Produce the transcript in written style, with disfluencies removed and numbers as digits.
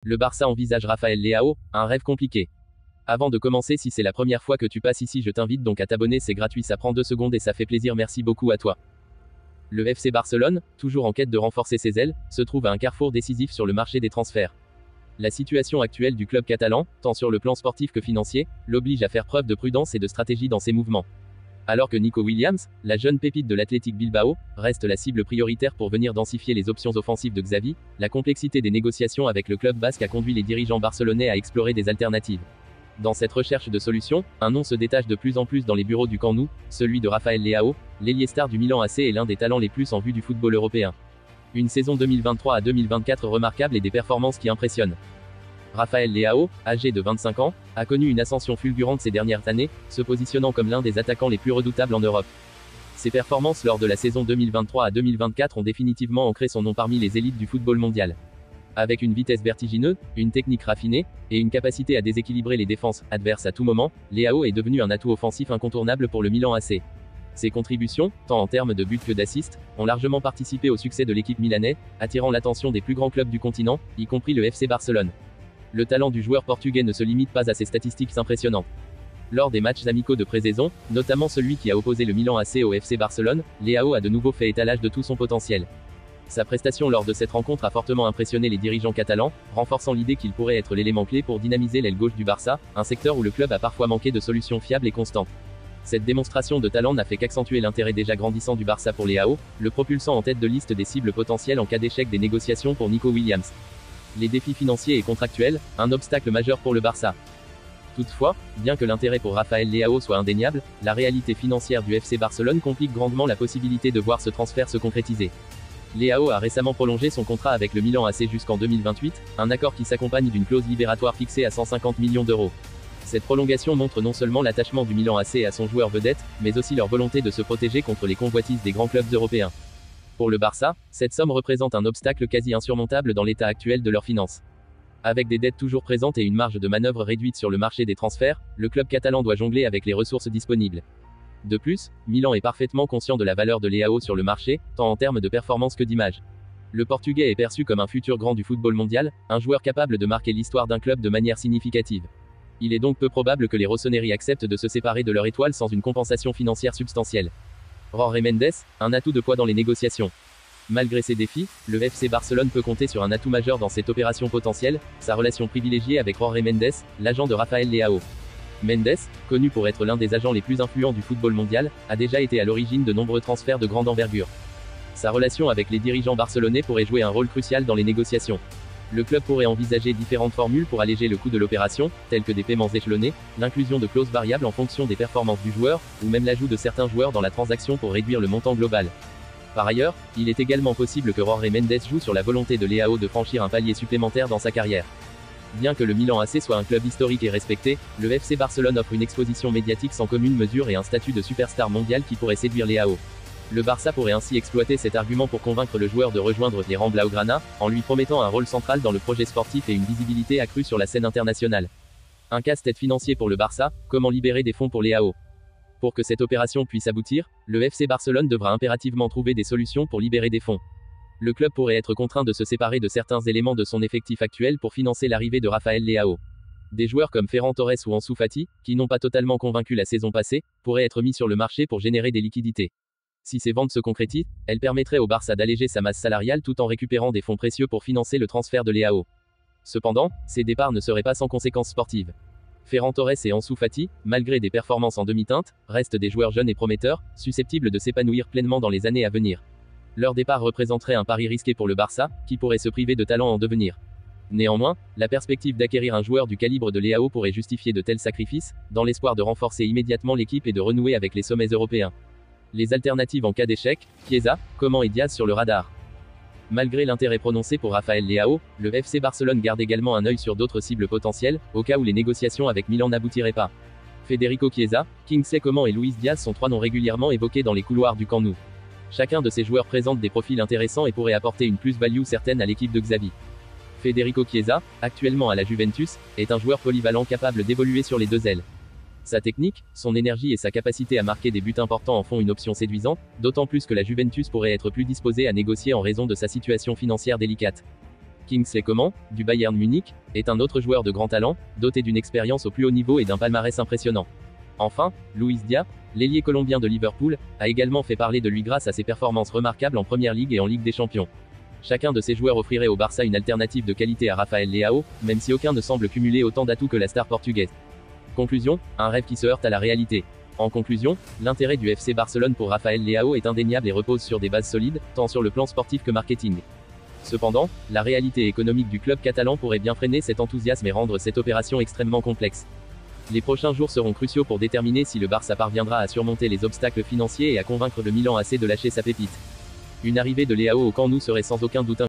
Le Barça envisage Rafael Leao, un rêve compliqué. Avant de commencer, si c'est la première fois que tu passes ici, je t'invite donc à t'abonner, c'est gratuit, ça prend 2 secondes et ça fait plaisir, merci beaucoup à toi. Le FC Barcelone, toujours en quête de renforcer ses ailes, se trouve à un carrefour décisif sur le marché des transferts. La situation actuelle du club catalan, tant sur le plan sportif que financier, l'oblige à faire preuve de prudence et de stratégie dans ses mouvements. Alors que Nico Williams, la jeune pépite de l'Athletic Bilbao, reste la cible prioritaire pour venir densifier les options offensives de Xavi, la complexité des négociations avec le club basque a conduit les dirigeants barcelonais à explorer des alternatives. Dans cette recherche de solutions, un nom se détache de plus en plus dans les bureaux du Camp Nou, celui de Rafael Leao, l'ailier star du Milan AC est l'un des talents les plus en vue du football européen. Une saison 2023 à 2024 remarquable et des performances qui impressionnent. Rafael Leao, âgé de 25 ans, a connu une ascension fulgurante ces dernières années, se positionnant comme l'un des attaquants les plus redoutables en Europe. Ses performances lors de la saison 2023 à 2024 ont définitivement ancré son nom parmi les élites du football mondial. Avec une vitesse vertigineuse, une technique raffinée, et une capacité à déséquilibrer les défenses adverses à tout moment, Leao est devenu un atout offensif incontournable pour le Milan AC. Ses contributions, tant en termes de buts que d'assists, ont largement participé au succès de l'équipe milanaise, attirant l'attention des plus grands clubs du continent, y compris le FC Barcelone. Le talent du joueur portugais ne se limite pas à ses statistiques impressionnantes. Lors des matchs amicaux de pré-saison, notamment celui qui a opposé le Milan AC au FC Barcelone, Leao a de nouveau fait étalage de tout son potentiel. Sa prestation lors de cette rencontre a fortement impressionné les dirigeants catalans, renforçant l'idée qu'il pourrait être l'élément clé pour dynamiser l'aile gauche du Barça, un secteur où le club a parfois manqué de solutions fiables et constantes. Cette démonstration de talent n'a fait qu'accentuer l'intérêt déjà grandissant du Barça pour Leao, le propulsant en tête de liste des cibles potentielles en cas d'échec des négociations pour Nico Williams. Les défis financiers et contractuels, un obstacle majeur pour le Barça. Toutefois, bien que l'intérêt pour Rafael Leao soit indéniable, la réalité financière du FC Barcelone complique grandement la possibilité de voir ce transfert se concrétiser. Leao a récemment prolongé son contrat avec le Milan AC jusqu'en 2028, un accord qui s'accompagne d'une clause libératoire fixée à 150 millions d'euros. Cette prolongation montre non seulement l'attachement du Milan AC à son joueur vedette, mais aussi leur volonté de se protéger contre les convoitises des grands clubs européens. Pour le Barça, cette somme représente un obstacle quasi insurmontable dans l'état actuel de leurs finances. Avec des dettes toujours présentes et une marge de manœuvre réduite sur le marché des transferts, le club catalan doit jongler avec les ressources disponibles. De plus, Milan est parfaitement conscient de la valeur de Leao sur le marché, tant en termes de performance que d'image. Le Portugais est perçu comme un futur grand du football mondial, un joueur capable de marquer l'histoire d'un club de manière significative. Il est donc peu probable que les Rossoneri acceptent de se séparer de leur étoile sans une compensation financière substantielle. Jorge Mendes, un atout de poids dans les négociations. Malgré ces défis, le FC Barcelone peut compter sur un atout majeur dans cette opération potentielle, sa relation privilégiée avec Jorge Mendes, l'agent de Rafael Leao. Mendes, connu pour être l'un des agents les plus influents du football mondial, a déjà été à l'origine de nombreux transferts de grande envergure. Sa relation avec les dirigeants barcelonais pourrait jouer un rôle crucial dans les négociations. Le club pourrait envisager différentes formules pour alléger le coût de l'opération, telles que des paiements échelonnés, l'inclusion de clauses variables en fonction des performances du joueur, ou même l'ajout de certains joueurs dans la transaction pour réduire le montant global. Par ailleurs, il est également possible que Jorge Mendes joue sur la volonté de Leao de franchir un palier supplémentaire dans sa carrière. Bien que le Milan AC soit un club historique et respecté, le FC Barcelone offre une exposition médiatique sans commune mesure et un statut de superstar mondial qui pourrait séduire Leao. Le Barça pourrait ainsi exploiter cet argument pour convaincre le joueur de rejoindre les rangs blaugrana, en lui promettant un rôle central dans le projet sportif et une visibilité accrue sur la scène internationale. Un casse-tête financier pour le Barça, comment libérer des fonds pour Leao? Pour que cette opération puisse aboutir, le FC Barcelone devra impérativement trouver des solutions pour libérer des fonds. Le club pourrait être contraint de se séparer de certains éléments de son effectif actuel pour financer l'arrivée de Rafael Leao. Des joueurs comme Ferran Torres ou Ansu Fati, qui n'ont pas totalement convaincu la saison passée, pourraient être mis sur le marché pour générer des liquidités. Si ces ventes se concrétisent, elles permettraient au Barça d'alléger sa masse salariale tout en récupérant des fonds précieux pour financer le transfert de Leao. Cependant, ces départs ne seraient pas sans conséquences sportives. Ferran Torres et Ansu Fati, malgré des performances en demi-teinte, restent des joueurs jeunes et prometteurs, susceptibles de s'épanouir pleinement dans les années à venir. Leur départ représenterait un pari risqué pour le Barça, qui pourrait se priver de talents en devenir. Néanmoins, la perspective d'acquérir un joueur du calibre de Leao pourrait justifier de tels sacrifices, dans l'espoir de renforcer immédiatement l'équipe et de renouer avec les sommets européens. Les alternatives en cas d'échec, Chiesa, Coman et Diaz sur le radar. Malgré l'intérêt prononcé pour Rafael Leao, le FC Barcelone garde également un œil sur d'autres cibles potentielles, au cas où les négociations avec Milan n'aboutiraient pas. Federico Chiesa, Kingsley Coman et Luis Diaz sont 3 noms régulièrement évoqués dans les couloirs du Camp Nou. Chacun de ces joueurs présente des profils intéressants et pourrait apporter une plus-value certaine à l'équipe de Xavi. Federico Chiesa, actuellement à la Juventus, est un joueur polyvalent capable d'évoluer sur les 2 ailes. Sa technique, son énergie et sa capacité à marquer des buts importants en font une option séduisante, d'autant plus que la Juventus pourrait être plus disposée à négocier en raison de sa situation financière délicate. Kingsley Coman, du Bayern Munich, est un autre joueur de grand talent, doté d'une expérience au plus haut niveau et d'un palmarès impressionnant. Enfin, Luis Diaz, l'ailier colombien de Liverpool, a également fait parler de lui grâce à ses performances remarquables en Première Ligue et en Ligue des Champions. Chacun de ces joueurs offrirait au Barça une alternative de qualité à Rafael Leao, même si aucun ne semble cumuler autant d'atouts que la star portugaise. Conclusion, un rêve qui se heurte à la réalité. En conclusion, l'intérêt du FC Barcelone pour Rafael Leao est indéniable et repose sur des bases solides, tant sur le plan sportif que marketing. Cependant, la réalité économique du club catalan pourrait bien freiner cet enthousiasme et rendre cette opération extrêmement complexe. Les prochains jours seront cruciaux pour déterminer si le Barça parviendra à surmonter les obstacles financiers et à convaincre le Milan AC de lâcher sa pépite. Une arrivée de Leao au Camp Nou serait sans aucun doute